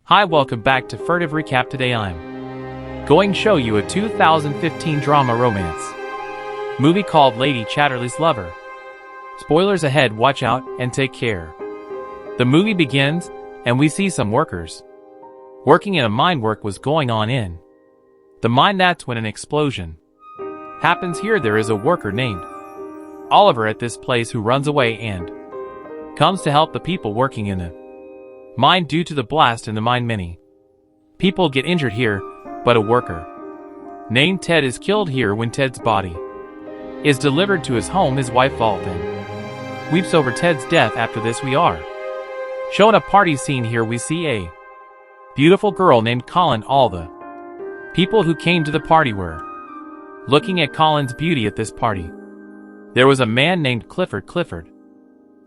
Hi, welcome back to Furtive Recap. Today I'm going to show you a 2015 drama romance movie called Lady Chatterley's Lover. Spoilers ahead, watch out and take care. The movie begins and we see some workers working in a mine. Work was going on in the mine. That's when an explosion happens. Here there is a worker named Oliver at this place who runs away and comes to help the people working in the mine. Due to the blast in the mine, many people get injured here, but a worker named Ted is killed here. When Ted's body is delivered to his home, his wife Valten weeps over Ted's death. After this we are shown a party scene. Here we see a beautiful girl named Colin. All the people who came to the party were looking at Colin's beauty. At this party there was a man named Clifford. Clifford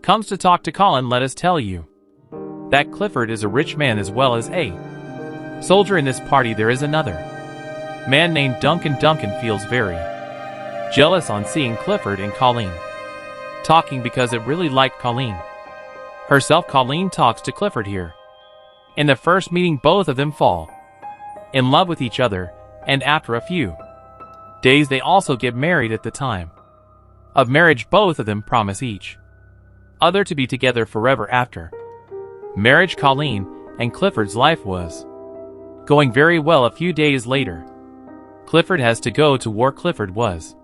comes to talk to Colin. Let us tell you that Clifford is a rich man as well as a soldier. In this party there is another man named Duncan. Duncan feels very jealous on seeing Clifford and Colleen talking because it really liked Colleen herself. Colleen talks to Clifford here. In the first meeting both of them fall in love with each other, and after a few days they also get married. At the time of marriage both of them promise each other to be together forever. After marriage, Colleen and Clifford's life was going very well. A few days later, Clifford has to go to war. Clifford was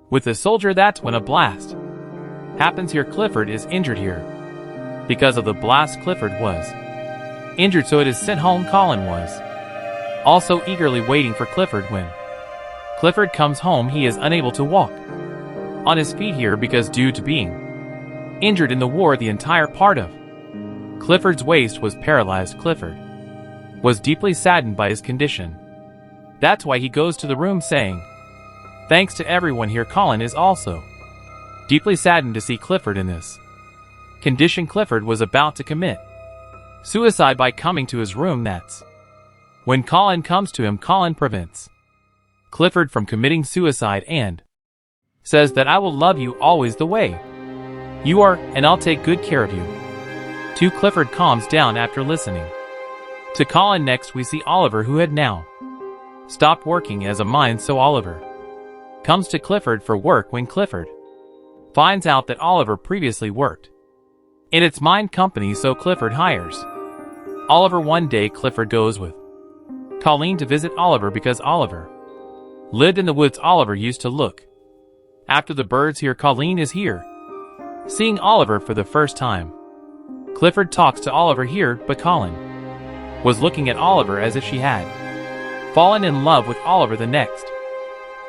with a soldier. That's when a blast happens here. Clifford is injured here. Because of the blast, Clifford was injured, so it is sent home. Colin was also eagerly waiting for Clifford. When Clifford comes home, he is unable to walk on his feet here because due to being injured in the war, the entire part of Clifford's waist was paralyzed. Clifford was deeply saddened by his condition. That's why he goes to the room saying thanks to everyone here. Colin is also deeply saddened to see Clifford in this condition. Clifford was about to commit suicide by coming to his room. That's when Colin comes to him. Colin prevents Clifford from committing suicide and says that I will love you always the way you are, and I'll take good care of you. Clifford calms down after listening to Colin. Next we see Oliver, who had now stopped working as a mine, so Oliver comes to Clifford for work. When Clifford finds out that Oliver previously worked in its mine company, so Clifford hires Oliver. One day Clifford goes with Colleen to visit Oliver because Oliver lived in the woods. Oliver used to look after the birds here. Colleen is here seeing Oliver for the first time. Clifford talks to Oliver here, but Colin was looking at Oliver as if she had fallen in love with Oliver. The next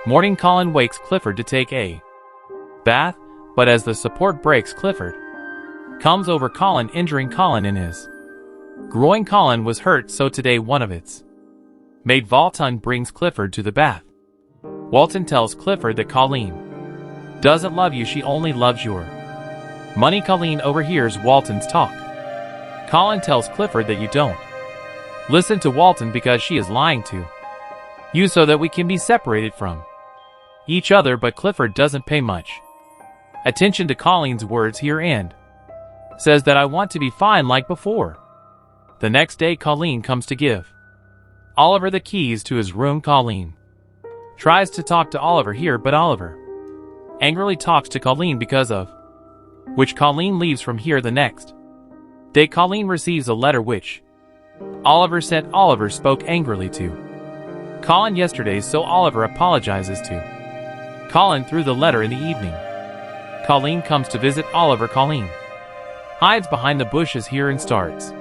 morning Colin wakes Clifford to take a bath, but as the support breaks, Clifford comes over Colin, injuring Colin in his groin. Colin was hurt, so today one of its maid Valten brings Clifford to the bath. Walton tells Clifford that Colleen doesn't love you, she only loves your money. Colleen overhears Walton's talk. Colin tells Clifford that you don't listen to Walton because she is lying to you so that we can be separated from each other, but Clifford doesn't pay much attention to Colleen's words here and says that I want to be fine like before. The next day Colleen comes to give Oliver the keys to his room. Colleen tries to talk to Oliver here, but Oliver angrily talks to Colleen, because of which Colleen leaves from here. The next day Colleen receives a letter which Oliver sent. Oliver spoke angrily to Colin yesterday, so Oliver apologizes to Colin through the letter. In the evening Colleen comes to visit Oliver. Colleen hides behind the bushes here and starts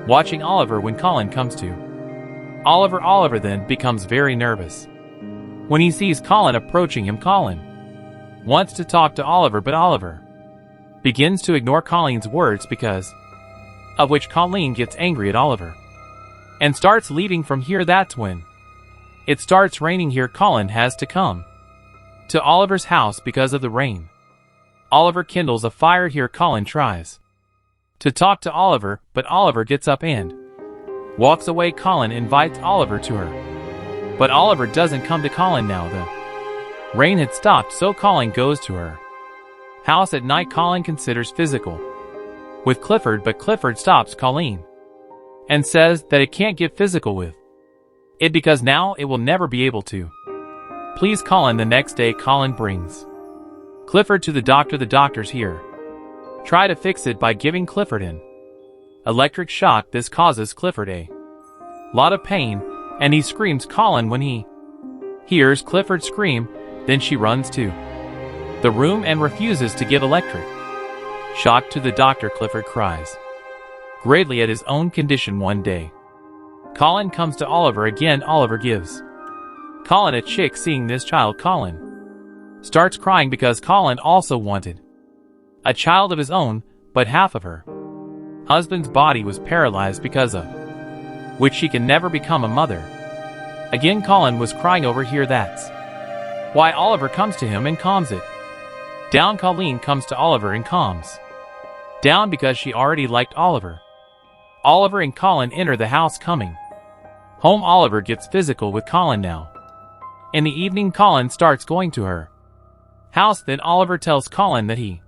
watching Oliver. When Colin comes to Oliver, Oliver then becomes very nervous when he sees Colin approaching him. Colin wants to talk to Oliver, but Oliver begins to ignore Colleen's words, because of which Colleen gets angry at Oliver and starts leaving from here. That's when it starts raining here. Colin has to come to Oliver's house because of the rain. Oliver kindles a fire here. Colin tries to talk to Oliver, but Oliver gets up and walks away. Colin invites Oliver to her, but Oliver doesn't come to Colin. Now the rain had stopped, so Colin goes to her house at night. Colin considers physical with Clifford, but Clifford stops Colleen and says that it can't get physical with it because now it will never be able to. Please Colin. The next day Colin brings Clifford to the doctor. The doctor's here. Try to fix it by giving Clifford an electric shock. This causes Clifford a lot of pain, and he screams Colin when he hears Clifford scream. Then she runs to the room and refuses to give electric shock to the doctor. Clifford cries greatly at his own condition. One day, Colin comes to Oliver again. Oliver gives Colin a chick. Seeing this child, Colin starts crying because Colin also wanted a child of his own, but half of her husband's body was paralyzed because of which she can never become a mother. Again Colin was crying over here. That's why Oliver comes to him and calms it down. Colleen comes to Oliver and calms down because she already liked Oliver. Oliver and Colin enter the house. Coming home, Oliver gets physical with Colin now. In the evening Colin starts going to her house. Then Oliver tells Colin that he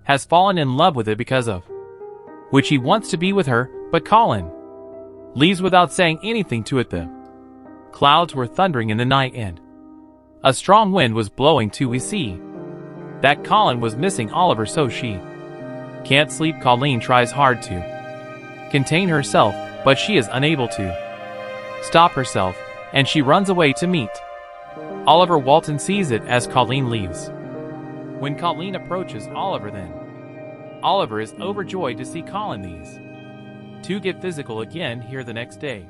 has fallen in love with it because of which he wants to be with her, but Colin leaves without saying anything to it. The clouds were thundering in the night and a strong wind was blowing too. We see that Colin was missing Oliver, so she can't sleep. Colleen tries hard to contain herself, but she is unable to stop herself, and she runs away to meet Oliver. Walton sees it as Colleen leaves. When Colleen approaches Oliver, then Oliver is overjoyed to see Colin. These two get physical again. Here the next day,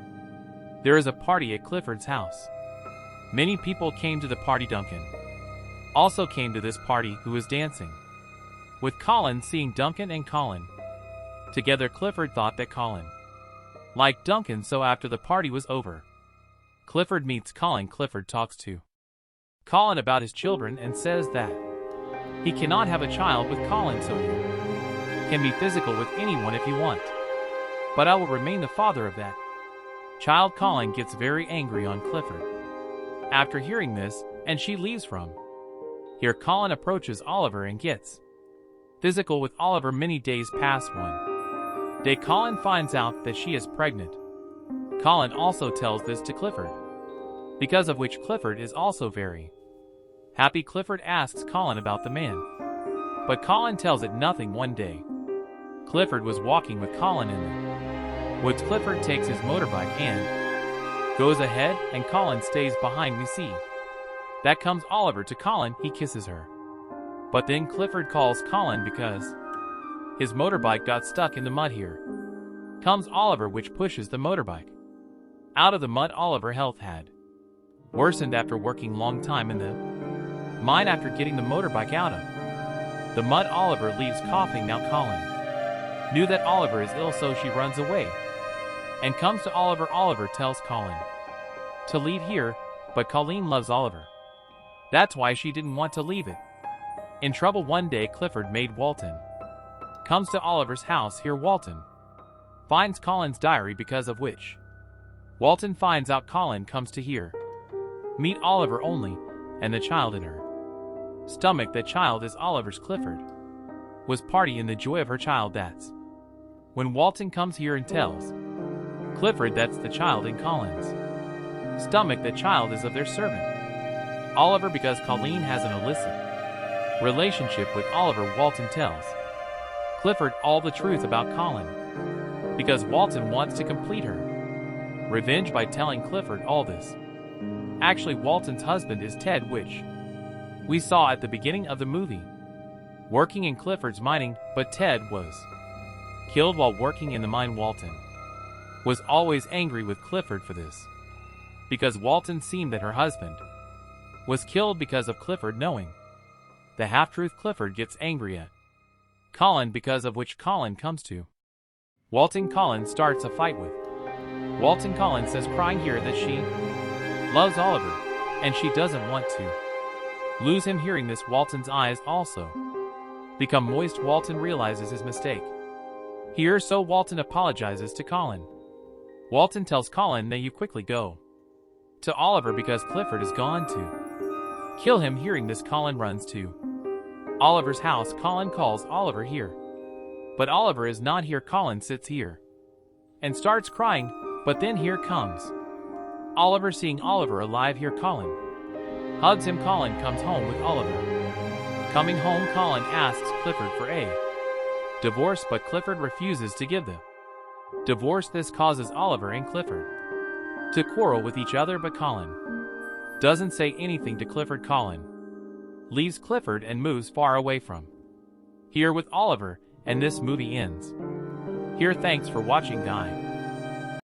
there is a party at Clifford's house. Many people came to the party. Duncan also came to this party, who was dancing with Colin. Seeing Duncan and Colin together, Clifford thought that Colin liked Duncan, so after the party was over, Clifford meets Colin. Clifford talks to Colin about his children and says that he cannot have a child with Colin, so you can be physical with anyone if you want, but I will remain the father of that child. Colin gets very angry on Clifford after hearing this, and she leaves from here. Colin approaches Oliver and gets physical with Oliver. Many days pass. One day Colin finds out that she is pregnant. Colin also tells this to Clifford, because of which Clifford is also very happy. Clifford asks Colin about the man, but Colin tells it nothing. One day, Clifford was walking with Colin in the woods. Clifford takes his motorbike and goes ahead, and Colin stays behind. We see that comes Oliver to Colin. He kisses her, but then Clifford calls Colin because his motorbike got stuck in the mud. Here comes Oliver, which pushes the motorbike out of the mud. Oliver's health had worsened after working long time in the mine. After getting the motorbike out of the mud, Oliver leaves coughing. Now Colin knew that Oliver is ill, so she runs away and comes to Oliver. Oliver tells Colin to leave here, but Colleen loves Oliver. That's why she didn't want to leave it. In trouble one day, Clifford maid Walton comes to Oliver's house. Here Walton finds Colin's diary, because of which Walton finds out Colin comes to here meet Oliver only, and the child in her stomach. That child is Oliver's. Clifford was party in the joy of her child. That's when Walton comes here and tells Clifford that's the child in Colin's stomach. The child is of their servant Oliver, because Colleen has an illicit relationship with Oliver. Walton tells Clifford all the truth about Colin, because Walton wants to complete her revenge by telling Clifford all this. Actually, Walton's husband is Ted, which we saw at the beginning of the movie, working in Clifford's mining, but Ted was killed while working in the mine. Walton was always angry with Clifford for this, because Walton seemed that her husband was killed because of Clifford knowing the half-truth. Clifford gets angry at Colin, because of which Colin comes to Walton. Colin starts a fight with Walton. Colin says crying here that she loves Oliver, and she doesn't want to lose him. Hearing this, Walton's eyes also become moist. Walton realizes his mistake here, so Walton apologizes to Colin. Walton tells Colin that you quickly go to Oliver because Clifford is gone to kill him. Hearing this, Colin runs to Oliver's house. Colin calls Oliver here, but Oliver is not here. Colin sits here and starts crying, but then here comes Oliver. Seeing Oliver alive, here Colin hugs him. Colin comes home with Oliver. Coming home, Colin asks Clifford for a divorce, but Clifford refuses to give the divorce. This causes Oliver and Clifford to quarrel with each other, but Colin doesn't say anything to Clifford. Colin leaves Clifford and moves far away from here with Oliver, and this movie ends here. Thanks for watching, guys.